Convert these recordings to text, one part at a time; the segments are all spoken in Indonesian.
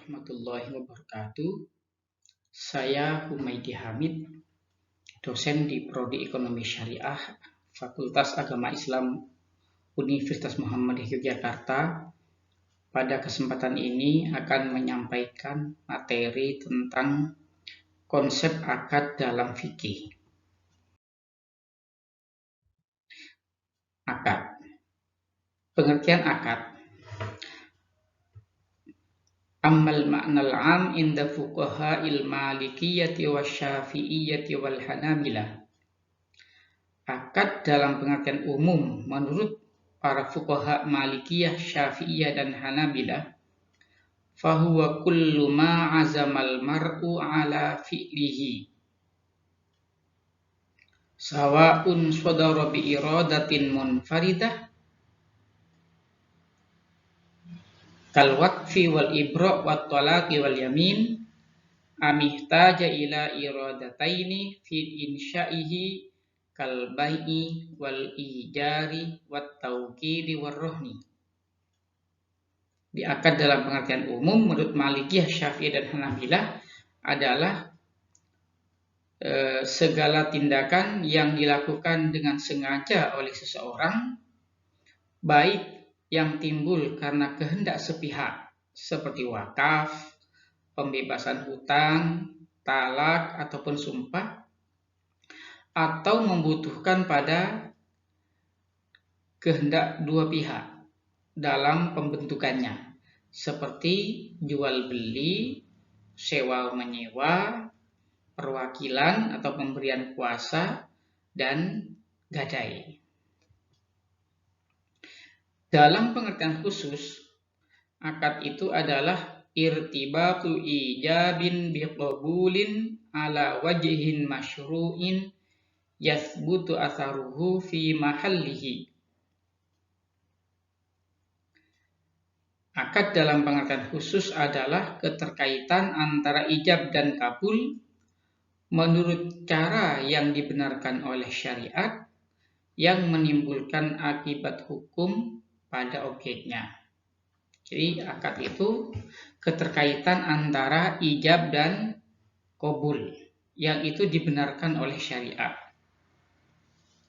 warahmatullahi wabarakatuh. Saya Humaydi Hamid, dosen di Prodi Ekonomi Syariah, Fakultas Agama Islam Universitas Muhammadiyah Yogyakarta. Pada kesempatan ini akan menyampaikan materi tentang konsep akad dalam fikih. Akad. Pengertian akad. Ammal ma'nal 'am inda fuqaha'il malikiyyati wasyafi'iyyati wal hanabilah. Akad dalam pengertian umum menurut para fuqaha malikiyah, syafi'iyah dan hanabilah, fahuwa kullu ma 'azamal mar'u 'ala fi'lihi sawa'un sadara bi iradatin munfaridah kal waqfi wal ibra' wat talaqi wal yamin amihtaja ila iradataini fi insya'ihi kal bai'i wal ijari wat tawkili war rohni. Di akad dalam pengertian umum menurut Malikiyah, Syafi'iyah dan Hanabilah adalah segala tindakan yang dilakukan dengan sengaja oleh seseorang, baik yang timbul karena kehendak sepihak seperti wakaf, pembebasan hutang, talak ataupun sumpah, atau membutuhkan pada kehendak dua pihak dalam pembentukannya, seperti jual beli, sewa menyewa, perwakilan atau pemberian kuasa, dan gadai. Dalam pengertian khusus, akad itu adalah irtibatu ijabin biqabulin ala wajhin masyru'in yathbutu atharuhu fi mahallihi. Akad dalam pengertian khusus adalah keterkaitan antara ijab dan kabul menurut cara yang dibenarkan oleh syariat yang menimbulkan akibat hukum pada objeknya. Jadi akad itu keterkaitan antara ijab dan qabul yang itu dibenarkan oleh syariat.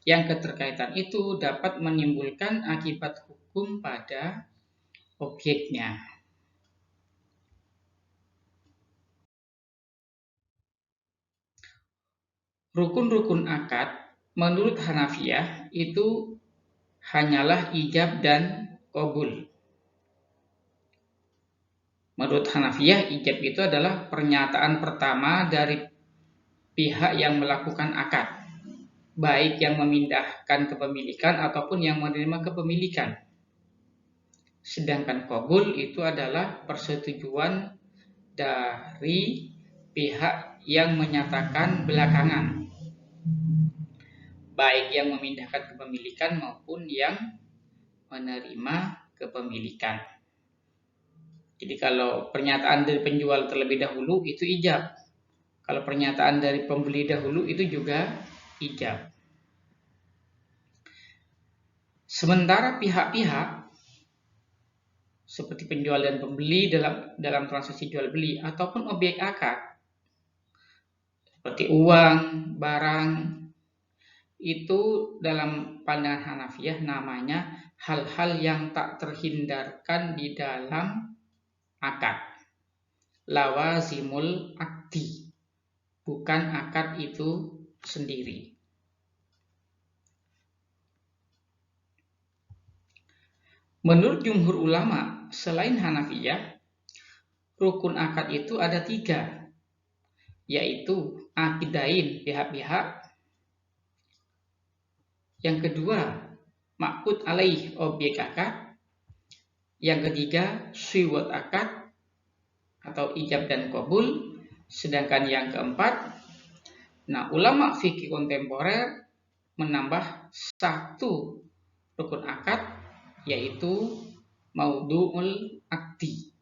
Yang keterkaitan itu dapat menimbulkan akibat hukum pada objeknya. Rukun-rukun akad menurut Hanafiyah itu hanyalah ijab dan qabul. Menurut Hanafiyah, ijab itu adalah pernyataan pertama dari pihak yang melakukan akad, baik yang memindahkan kepemilikan ataupun yang menerima kepemilikan. Sedangkan qabul itu adalah persetujuan dari pihak yang menyatakan belakangan, baik yang memindahkan kepemilikan maupun yang menerima kepemilikan. Jadi kalau pernyataan dari penjual terlebih dahulu itu ijab. Kalau pernyataan dari pembeli dahulu itu juga ijab. Sementara pihak-pihak seperti penjual dan pembeli dalam transaksi jual beli ataupun objek akad seperti uang, barang, itu dalam pandangan Hanafiyah namanya hal-hal yang tak terhindarkan di dalam akad. Lawazimul akdi, bukan akad itu sendiri. Menurut jumhur ulama selain Hanafiyah, rukun akad itu ada 3, yaitu akidain pihak-pihak. Yang kedua, maqud alaih objek akad. Yang ketiga, syiwat akad atau ijab dan qabul. Sedangkan yang keempat, ulama fikih kontemporer menambah 1 rukun akad, yaitu maudhu'ul akdi.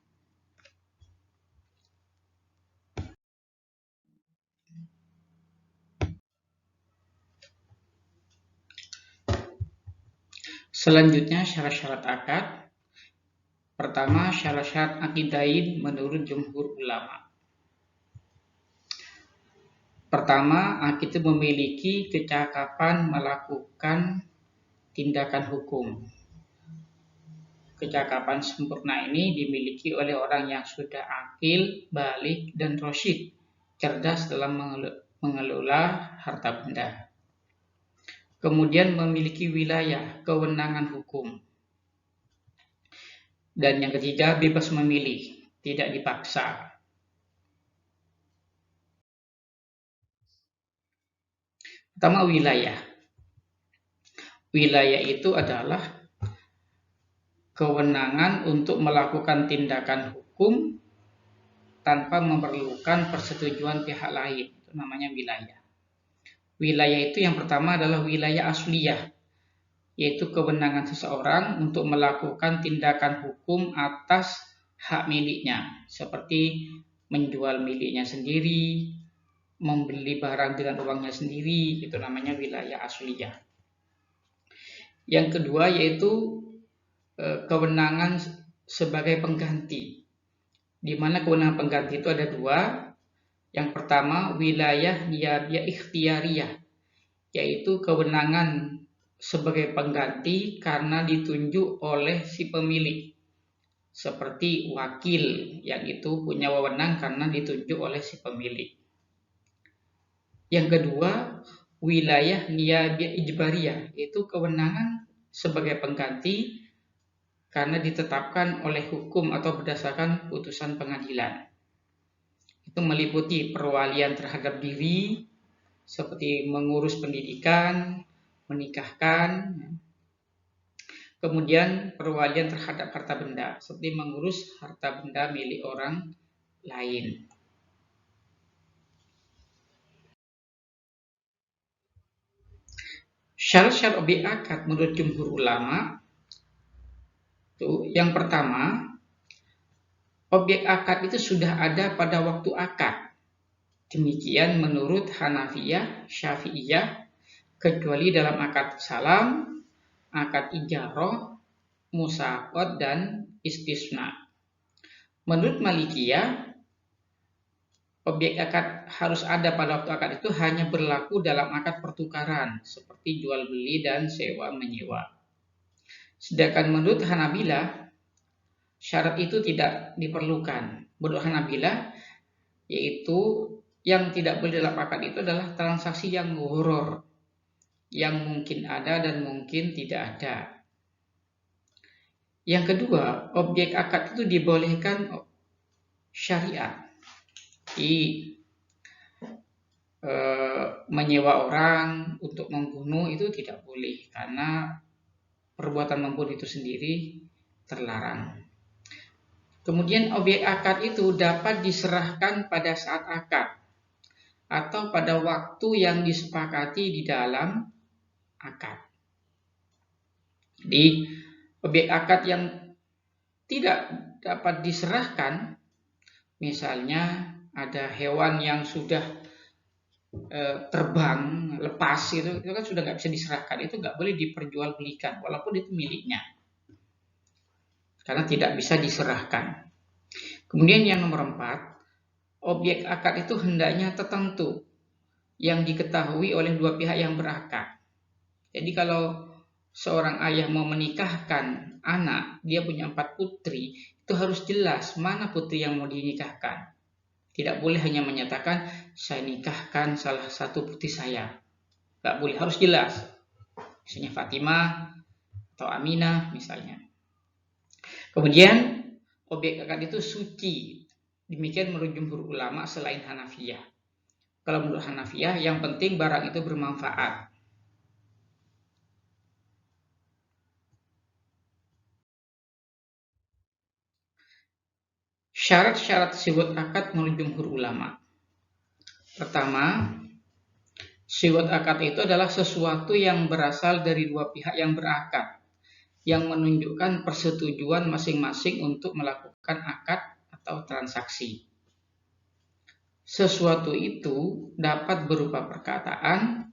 Selanjutnya syarat-syarat akad. Pertama, syarat-syarat akidain menurut jumhur ulama. Pertama, kita memiliki kecakapan melakukan tindakan hukum. Kecakapan sempurna ini dimiliki oleh orang yang sudah akil, balik, dan rasyid, cerdas dalam mengelola harta benda. Kemudian memiliki wilayah, kewenangan hukum. Dan yang ketiga, bebas memilih, tidak dipaksa. Pertama, wilayah. Wilayah itu adalah kewenangan untuk melakukan tindakan hukum tanpa memerlukan persetujuan pihak lain. Itu namanya wilayah. Wilayah itu yang pertama adalah wilayah asliyah, yaitu kewenangan seseorang untuk melakukan tindakan hukum atas hak miliknya, seperti menjual miliknya sendiri, membeli barang dengan uangnya sendiri, itu namanya wilayah asliyah. Yang kedua yaitu kewenangan sebagai pengganti, di mana kewenangan pengganti itu ada dua. Yang pertama, wilayah niyabiyah ikhtiyariyah, yaitu kewenangan sebagai pengganti karena ditunjuk oleh si pemilik, seperti wakil yang itu punya wewenang karena ditunjuk oleh si pemilik. Yang kedua, wilayah niyabiyah ijbariyah, yaitu kewenangan sebagai pengganti karena ditetapkan oleh hukum atau berdasarkan putusan pengadilan. Itu meliputi perwalian terhadap diri, seperti mengurus pendidikan, menikahkan. Kemudian perwalian terhadap harta benda, seperti mengurus harta benda milik orang lain. Syarat-syarat objek akad menurut jumhur ulama itu, yang pertama, objek akad itu sudah ada pada waktu akad. Demikian menurut Hanafiyah, Syafi'iyah, kecuali dalam akad salam, akad ijarah, musaqat, dan istisna. Menurut Malikiyah, objek akad harus ada pada waktu akad itu hanya berlaku dalam akad pertukaran, seperti jual beli dan sewa menyewa. Sedangkan menurut Hanabilah, syarat itu tidak diperlukan. Menurut Hanabilah, yaitu yang tidak boleh dalam akad itu adalah transaksi yang ghurur, yang mungkin ada dan mungkin tidak ada. Yang kedua, objek akad itu dibolehkan syariat. Menyewa orang untuk membunuh itu tidak boleh, karena perbuatan membunuh itu sendiri terlarang. Kemudian objek akad itu dapat diserahkan pada saat akad atau pada waktu yang disepakati di dalam akad. Jadi objek akad yang tidak dapat diserahkan, misalnya ada hewan yang sudah terbang lepas, itu kan sudah nggak bisa diserahkan, itu nggak boleh diperjualbelikan walaupun itu miliknya, karena tidak bisa diserahkan. Kemudian yang nomor 4, objek akad itu hendaknya tertentu yang diketahui oleh dua pihak yang berakad. Jadi kalau seorang ayah mau menikahkan anak, dia punya 4 putri, itu harus jelas mana putri yang mau dinikahkan. Tidak boleh hanya menyatakan saya nikahkan salah satu putri saya. Tidak boleh, harus jelas. Misalnya Fatimah atau Aminah misalnya. Kemudian objek akad itu suci. Demikian menurut jumhur ulama selain Hanafiyah. Kalau menurut Hanafiyah, yang penting barang itu bermanfaat. Syarat-syarat siwat akad menurut jumhur ulama. Pertama, siwat akad itu adalah sesuatu yang berasal dari dua pihak yang berakad, yang menunjukkan persetujuan masing-masing untuk melakukan akad atau transaksi. Sesuatu itu dapat berupa perkataan,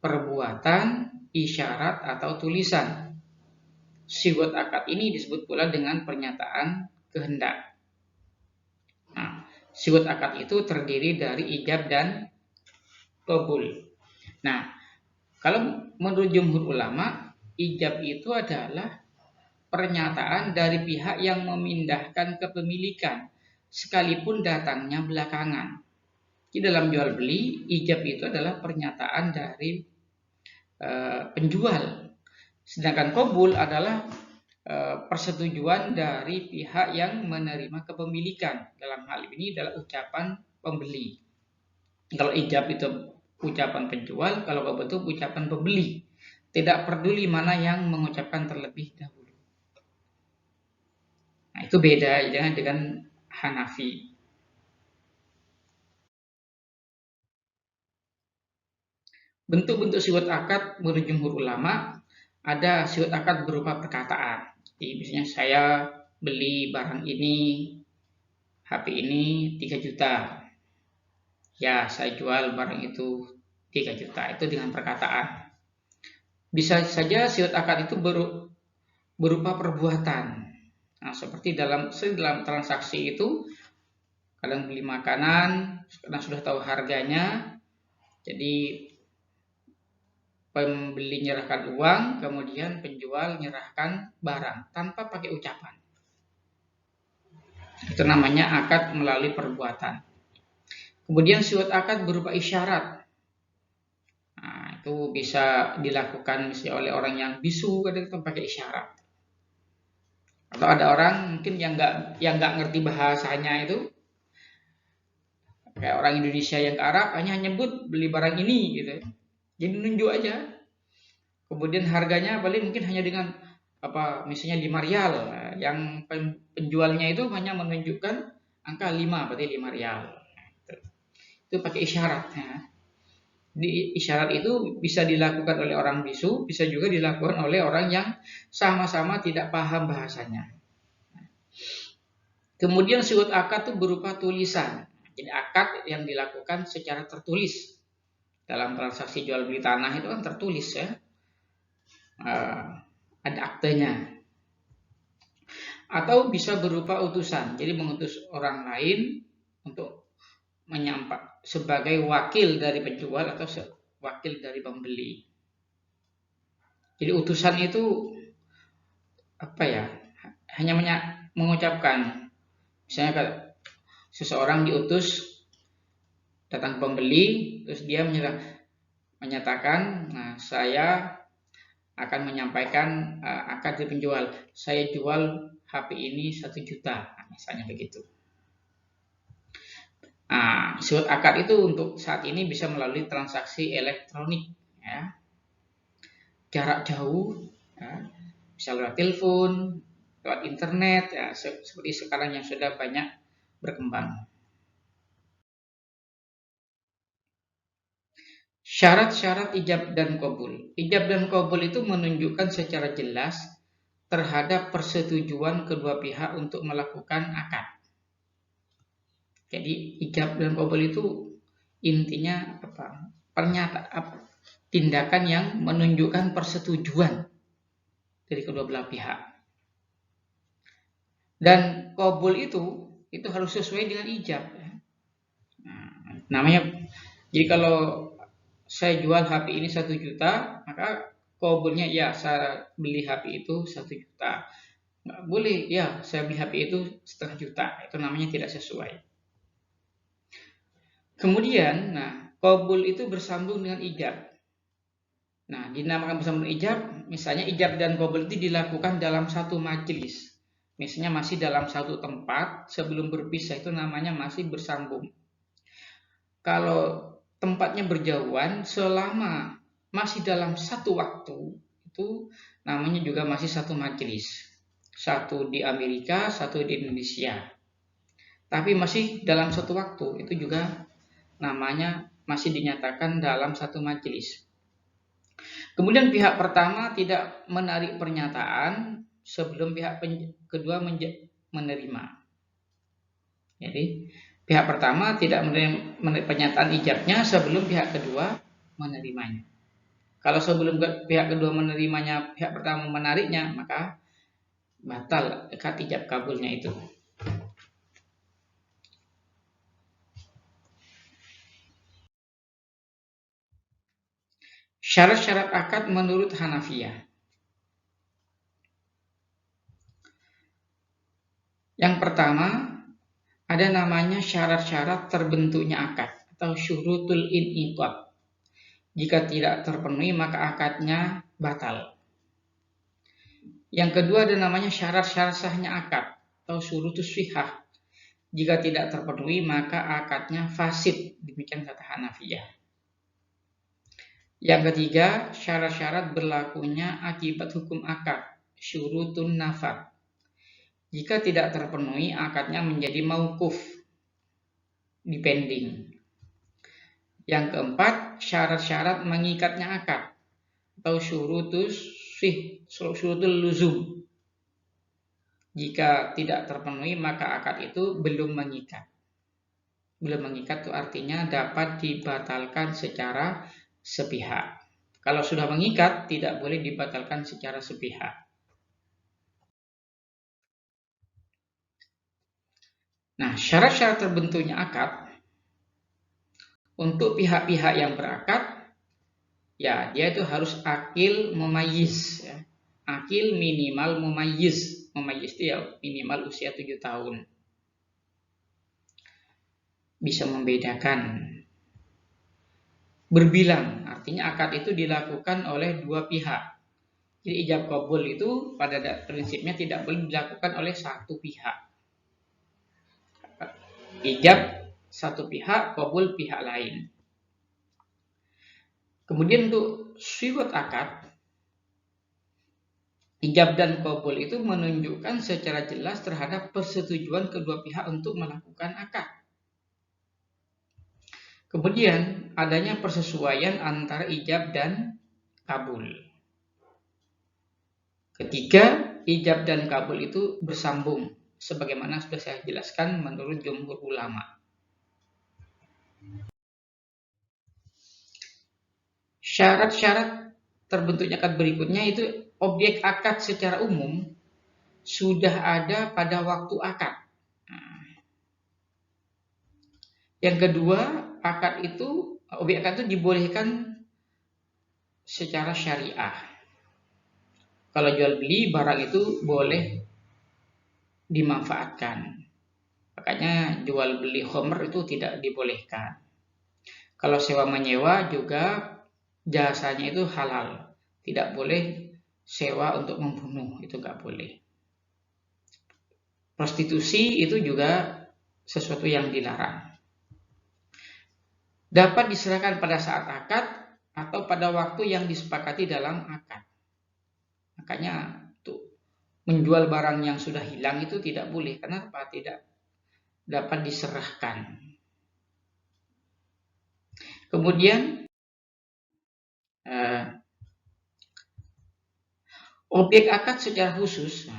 perbuatan, isyarat, atau tulisan. sigot akad ini disebut pula dengan pernyataan kehendak. Nah, sigot akad itu terdiri dari ijab dan qabul. Nah, kalau menurut jumhur ulama, ijab itu adalah pernyataan dari pihak yang memindahkan kepemilikan, sekalipun datangnya belakangan. Di dalam jual beli, ijab itu adalah pernyataan dari penjual. Sedangkan qabul adalah persetujuan dari pihak yang menerima kepemilikan. Dalam hal ini adalah ucapan pembeli. Kalau ijab itu ucapan penjual, kalau qabul itu ucapan pembeli. Tidak peduli mana yang mengucapkan terlebih dahulu. Nah, itu beda dengan Hanafi. Bentuk-bentuk siwat akad menurut jumhur ulama, ada siwat akad berupa perkataan. Jadi misalnya saya beli barang ini, HP ini 3 juta. Ya, saya jual barang itu 3 juta. Itu dengan perkataan. Bisa saja siwat akad itu berupa perbuatan. Nah, seperti dalam transaksi itu, kadang beli makanan, karena sudah tahu harganya, jadi pembeli menyerahkan uang, kemudian penjual menyerahkan barang tanpa pakai ucapan. Itu namanya akad melalui perbuatan. Kemudian siwat akad berupa isyarat. Nah, itu bisa dilakukan misalnya oleh orang yang bisu, kadang itu pakai isyarat. Atau ada orang mungkin yang nggak ngerti bahasanya itu, kayak orang Indonesia yang ke Arab hanya nyebut beli barang ini gitu. Jadi nunjuk aja. Kemudian harganya paling mungkin hanya dengan misalnya 5 rial. Yang penjualnya itu hanya menunjukkan angka 5, berarti 5 rial. Itu pakai isyarat. Di isyarat itu bisa dilakukan oleh orang bisu, bisa juga dilakukan oleh orang yang sama-sama tidak paham bahasanya. Kemudian siwat akad itu berupa tulisan. Jadi akad yang dilakukan secara tertulis. Dalam transaksi jual beli tanah itu kan tertulis ya. Ada aktenya. Atau bisa berupa utusan. Jadi mengutus orang lain untuk menyampaikan sebagai wakil dari penjual atau wakil dari pembeli. Jadi utusan itu hanya mengucapkan. Misalnya seseorang diutus datang pembeli, terus dia menyatakan, nah, saya akan menyampaikan akad di penjual. Saya jual HP ini 1 juta, misalnya begitu. Nah, siwat akad itu untuk saat ini bisa melalui transaksi elektronik, ya. Jarak jauh, ya. Bisa lewat telepon, lewat internet, ya, seperti sekarang yang sudah banyak berkembang. Syarat-syarat ijab dan qabul. Ijab dan qabul itu menunjukkan secara jelas terhadap persetujuan kedua pihak untuk melakukan akad. Jadi ijab dan qabul itu intinya pernyataan, tindakan yang menunjukkan persetujuan dari kedua belah pihak. Dan qabul itu harus sesuai dengan ijab. Nah, namanya, jadi kalau saya jual HP ini 1 juta, maka qabulnya ya saya beli HP itu 1 juta. Nggak boleh ya saya beli HP itu 0,5 juta. Itu namanya tidak sesuai. Kemudian, qabul itu bersambung dengan ijab. Nah, dinamakan bersambung dengan ijab, misalnya ijab dan qabul itu dilakukan dalam satu majelis. Misalnya masih dalam satu tempat, sebelum berpisah itu namanya masih bersambung. Kalau tempatnya berjauhan, selama masih dalam satu waktu, itu namanya juga masih satu majelis. Satu di Amerika, satu di Indonesia. Tapi masih dalam satu waktu, itu juga namanya masih dinyatakan dalam satu majelis. Kemudian pihak pertama tidak menarik pernyataan sebelum pihak kedua menerima. Jadi pihak pertama tidak menerima pernyataan ijabnya sebelum pihak kedua menerimanya. Kalau sebelum pihak kedua menerimanya, pihak pertama menariknya, maka batal akad ijab kabulnya itu. Syarat-syarat akad menurut Hanafiyah. Yang pertama, ada namanya syarat-syarat terbentuknya akad atau syurutul inqad. Jika tidak terpenuhi maka akadnya batal. Yang kedua ada namanya syarat-syarat sahnya akad atau syurutus shihah. Jika tidak terpenuhi maka akadnya fasid. Demikian kata Hanafiyah. Yang ketiga, syarat-syarat berlakunya akibat hukum akad, syurutun nafad. Jika tidak terpenuhi, akadnya menjadi mauquf, dipending. Yang keempat, syarat-syarat mengikatnya akad atau syurutul luzum. Jika tidak terpenuhi, maka akad itu belum mengikat. Belum mengikat itu artinya dapat dibatalkan secara sepihak. Kalau sudah mengikat, tidak boleh dibatalkan secara sepihak. Nah, syarat-syarat terbentuknya akad untuk pihak-pihak yang berakad, ya dia itu harus akil mumayyiz, ya. Akil minimal mumayyiz. Mumayyiz itu ya minimal usia 7 tahun. Bisa membedakan. Berbilang, artinya akad itu dilakukan oleh dua pihak. Jadi ijab qabul itu pada prinsipnya tidak boleh dilakukan oleh satu pihak. Ijab satu pihak, qabul pihak lain. Kemudian untuk syiwat akad, ijab dan qabul itu menunjukkan secara jelas terhadap persetujuan kedua pihak untuk melakukan akad. Kemudian adanya persesuaian antara ijab dan kabul. Ketiga, ijab dan kabul itu bersambung, sebagaimana sudah saya jelaskan menurut jumhur ulama. Syarat-syarat terbentuknya akad berikutnya itu objek akad secara umum sudah ada pada waktu akad. Yang kedua, objek akad itu dibolehkan secara syariah. Kalau jual beli barang itu boleh dimanfaatkan. Makanya jual beli khamr itu tidak dibolehkan. Kalau sewa menyewa juga jasanya itu halal. Tidak boleh sewa untuk membunuh, itu nggak boleh. Prostitusi itu juga sesuatu yang dilarang. Dapat diserahkan pada saat akad atau pada waktu yang disepakati dalam akad. Makanya menjual barang yang sudah hilang itu tidak boleh. Kenapa? Tidak dapat diserahkan. Kemudian objek akad secara khusus,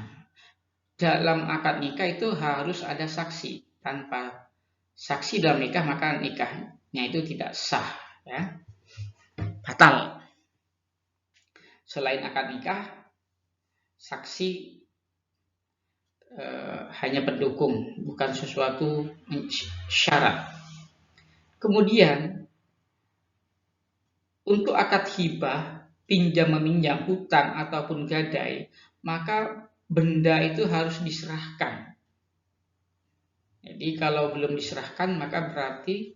dalam akad nikah itu harus ada saksi. Tanpa saksi dalam nikah maka nikahnya itu tidak sah, ya, batal. Selain akad nikah, saksi hanya pendukung, bukan sesuatu syarat. Kemudian untuk akad hibah, pinjam meminjam, hutang ataupun gadai, maka benda itu harus diserahkan. Jadi kalau belum diserahkan maka berarti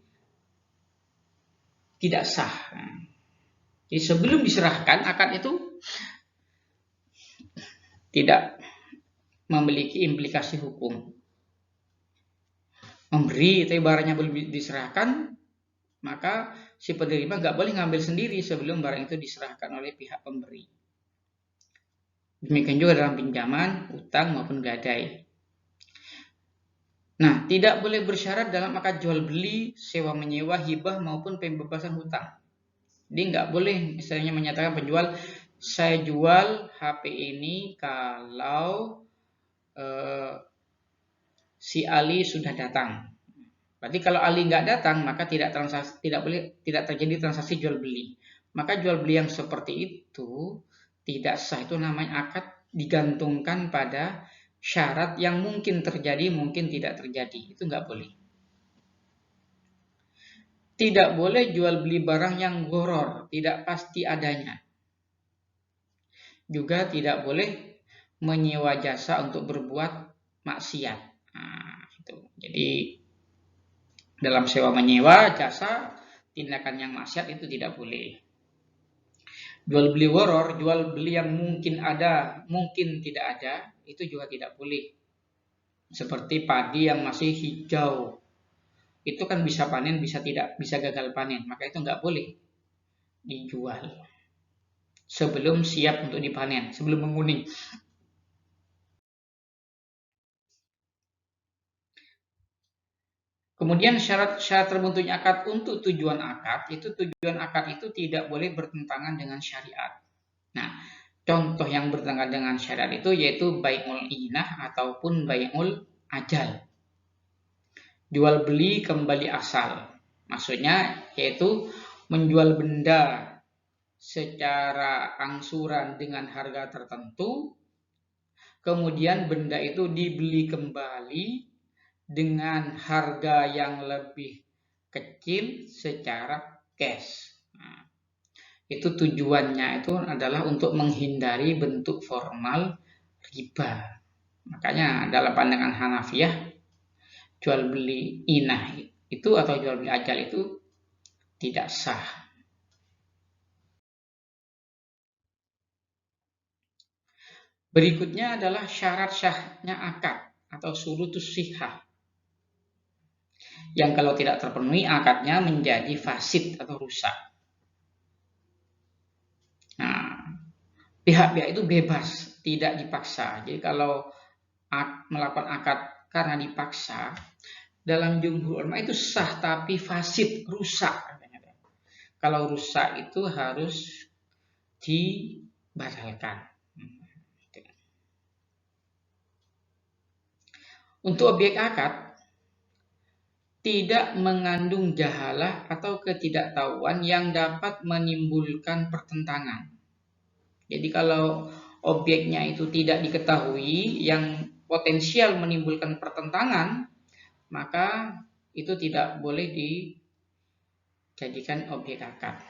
tidak sah. Jadi sebelum diserahkan akad itu tidak memiliki implikasi hukum. Memberi tapi barangnya belum diserahkan, maka si penerima nggak boleh ngambil sendiri sebelum barang itu diserahkan oleh pihak pemberi. Demikian juga dalam pinjaman, utang maupun gadai. Nah, tidak boleh bersyarat dalam akad jual beli, sewa menyewa, hibah maupun pembebasan hutang. Jadi nggak boleh misalnya menyatakan penjual, saya jual HP ini kalau si Ali sudah datang. Berarti kalau Ali nggak datang maka tidak terjadi transaksi jual beli. Maka jual beli yang seperti itu tidak sah. Itu namanya akad digantungkan pada syarat yang mungkin terjadi, mungkin tidak terjadi. Itu nggak boleh. Tidak boleh jual beli barang yang goror, tidak pasti adanya. Juga tidak boleh menyewa jasa untuk berbuat maksiat. Nah, itu. Jadi dalam sewa menyewa jasa, tindakan yang maksiat itu tidak boleh. Jual beli goror, jual beli yang mungkin ada, mungkin tidak ada, itu juga tidak boleh. Seperti padi yang masih hijau, itu kan bisa panen, bisa tidak, bisa gagal panen, maka itu nggak boleh dijual sebelum siap untuk dipanen, sebelum menguning. Kemudian syarat terbentuknya akad untuk tujuan akad, itu tidak boleh bertentangan dengan syariat. Nah, contoh yang bertentangan dengan syariat itu yaitu bai'ul inah ataupun bai'ul ajal. Jual beli kembali asal. Maksudnya yaitu menjual benda secara angsuran dengan harga tertentu, kemudian benda itu dibeli kembali dengan harga yang lebih kecil secara cash. Nah, itu tujuannya itu adalah untuk menghindari bentuk formal riba. Makanya dalam pandangan Hanafiyah, jual beli inah itu atau jual beli ajal itu tidak sah. Berikutnya adalah syarat syahnya akad atau syurutus sihah, yang kalau tidak terpenuhi akadnya menjadi fasid atau rusak. Nah, pihak-pihak itu bebas, tidak dipaksa. Jadi kalau melakukan akad karena dipaksa, dalam jumhur ulama itu sah tapi fasid, rusak. Kalau rusak itu harus dibatalkan. Untuk objek akad tidak mengandung jahalah atau ketidaktahuan yang dapat menimbulkan pertentangan. Jadi kalau objeknya itu tidak diketahui yang potensial menimbulkan pertentangan, maka itu tidak boleh dijadikan objek akad.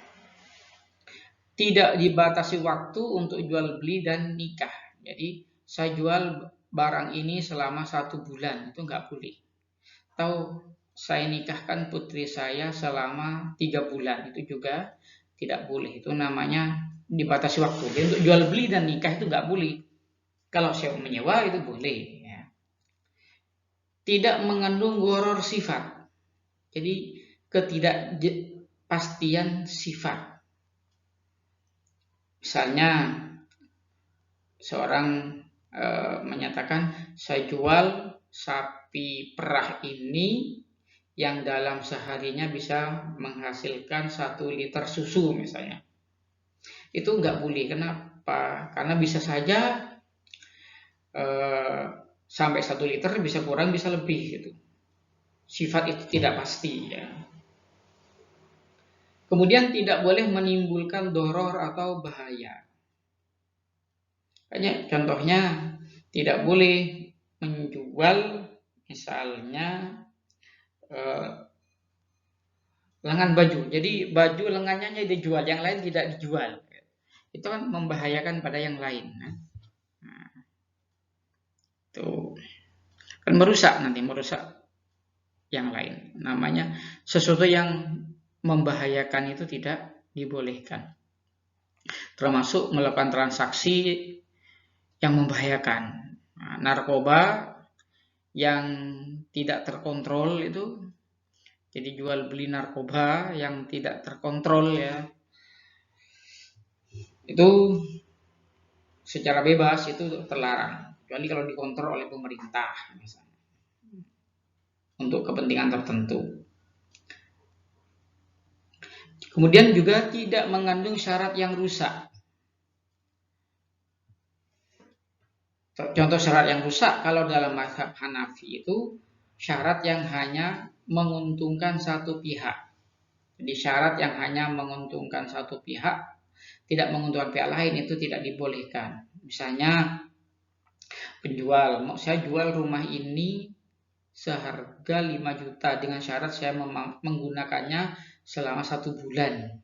Tidak dibatasi waktu untuk jual beli dan nikah. Jadi saya jual barang ini selama 1 bulan, itu nggak boleh. Atau saya nikahkan putri saya selama 3 bulan, itu juga tidak boleh. Itu namanya dibatasi waktu. Jadi untuk jual beli dan nikah itu nggak boleh. Kalau sewa menyewa itu boleh. Ya. Tidak mengandung gharar sifat. Jadi ketidakpastian sifat. Misalnya seorang menyatakan saya jual sapi perah ini yang dalam seharinya bisa menghasilkan 1 liter susu misalnya. Itu nggak boleh. Kenapa? Karena bisa saja sampai 1 liter bisa kurang, bisa lebih gitu. Sifat itu tidak pasti ya. Kemudian tidak boleh menimbulkan doror atau bahaya. Contohnya tidak boleh menjual misalnya lengan baju. Jadi baju lengannya dijual, yang lain tidak dijual. Itu kan membahayakan pada yang lain. Nah, itu kan merusak yang lain. Namanya sesuatu yang membahayakan itu tidak dibolehkan. Termasuk melakukan transaksi yang membahayakan. Nah, narkoba yang tidak terkontrol itu, jadi jual beli narkoba yang tidak terkontrol ya, itu secara bebas itu terlarang, kecuali kalau dikontrol oleh pemerintah misalnya untuk kepentingan tertentu. Kemudian juga tidak mengandung syarat yang rusak. Contoh syarat yang rusak kalau dalam mazhab Hanafi itu syarat yang hanya menguntungkan satu pihak. Jadi syarat yang hanya menguntungkan satu pihak, tidak menguntungkan pihak lain, itu tidak dibolehkan. Misalnya penjual, mau saya jual rumah ini seharga 5 juta dengan syarat saya menggunakannya selama 1 bulan.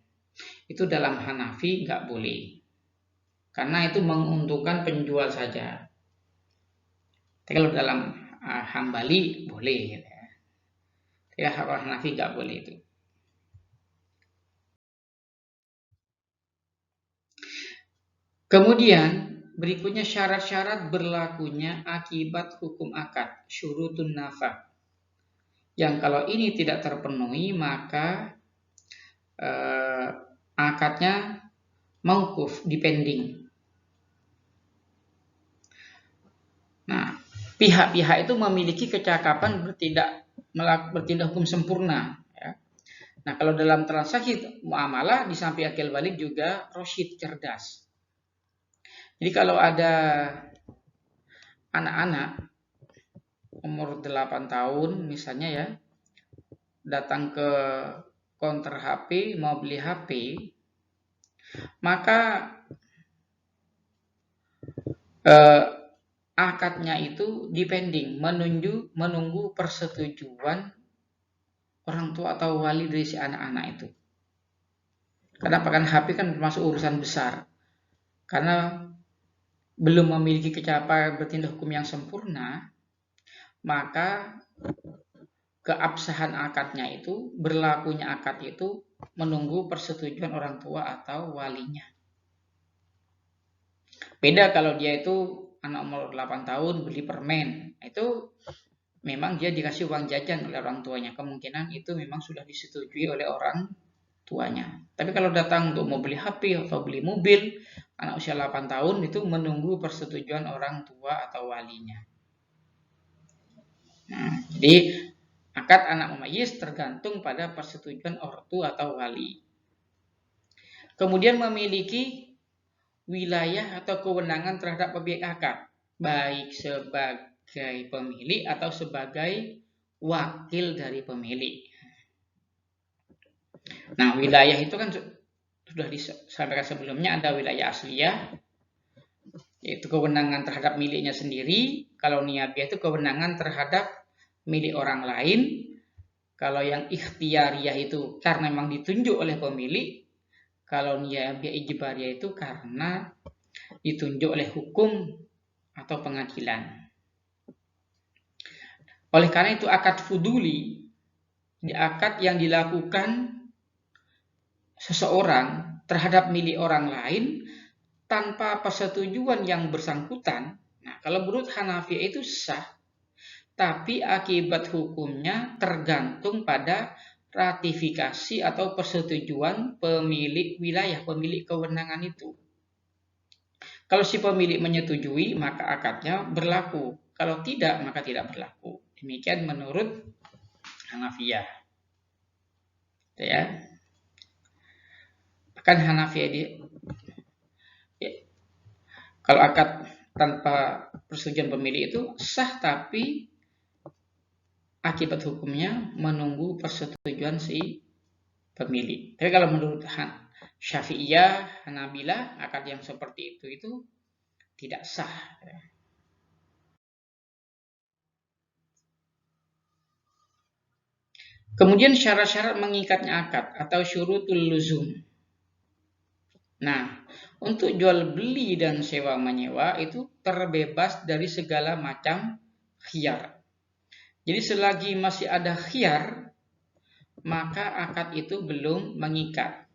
Itu dalam Hanafi nggak boleh. Karena itu menguntungkan penjual saja. Tapi kalau dalam Hambali boleh. Ya, kalau Hanafi nggak boleh itu. Kemudian berikutnya syarat-syarat berlakunya akibat hukum akad, syurutun nafah. Yang kalau ini tidak terpenuhi maka akadnya mauquf, dipending. Nah, pihak-pihak itu memiliki kecakapan bertindak hukum sempurna. Ya. Nah, kalau dalam transaksi muamalah di samping akil balik juga rosyid, cerdas. Jadi kalau ada anak-anak umur 8 tahun misalnya ya, datang ke counter HP mau beli HP, maka akadnya itu dipending, menunggu persetujuan orang tua atau wali dari si anak-anak itu. Kenapa? Kan HP kan termasuk urusan besar. Karena belum memiliki kecakapan bertindak hukum yang sempurna, maka keabsahan akadnya itu, berlakunya akad itu menunggu persetujuan orang tua atau walinya. Beda kalau dia itu anak umur 8 tahun beli permen, itu memang dia dikasih uang jajan oleh orang tuanya. Kemungkinan itu memang sudah disetujui oleh orang tuanya. Tapi kalau datang untuk mau beli HP atau beli mobil, anak usia 8 tahun itu menunggu persetujuan orang tua atau walinya. Nah, jadi akad anak mumayyiz tergantung pada persetujuan ortu atau wali. Kemudian memiliki wilayah atau kewenangan terhadap objek akad, baik sebagai pemilik atau sebagai wakil dari pemilik. Nah, wilayah itu kan sudah disampaikan sebelumnya, ada wilayah asliyah, yaitu kewenangan terhadap miliknya sendiri. Kalau niyabiyah itu kewenangan terhadap milik orang lain. Kalau yang ikhtiyariyah itu karena memang ditunjuk oleh pemilik. Kalau niyabiyah ijbariyah itu karena ditunjuk oleh hukum atau pengadilan. Oleh karena itu akad fuduli, akad yang dilakukan seseorang terhadap milik orang lain tanpa persetujuan yang bersangkutan. Nah, kalau menurut Hanafi itu sah, tapi akibat hukumnya tergantung pada ratifikasi atau persetujuan pemilik wilayah, pemilik kewenangan itu. Kalau si pemilik menyetujui, maka akadnya berlaku. Kalau tidak, maka tidak berlaku. Demikian menurut Hanafiyah. Ya. Bahkan Hanafiyah kalau akad tanpa persetujuan pemilik itu sah, tapi akibat hukumnya menunggu persetujuan si pemilik. Tapi kalau menurut Syafi'iyah, Hanabilah, akad yang seperti itu tidak sah. Kemudian syarat-syarat mengikatnya akad atau syurutul luzum. Nah, untuk jual beli dan sewa menyewa itu terbebas dari segala macam khiyar. Jadi selagi masih ada khiyar, maka akad itu belum mengikat.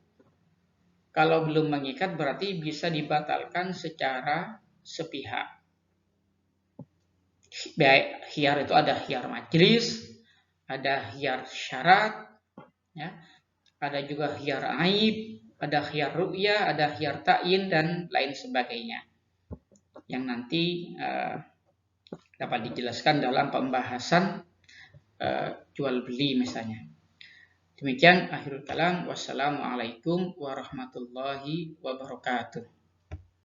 Kalau belum mengikat berarti bisa dibatalkan secara sepihak. Khiyar itu ada khiyar majlis, ada khiyar syarat, ya, ada juga khiyar aib, ada khiyar ru'yah, ada khiyar ta'yin, dan lain sebagainya. Yang nanti dapat dijelaskan dalam pembahasan jual beli misalnya. Demikian akhirul kalam. Wassalamualaikum warahmatullahi wabarakatuh.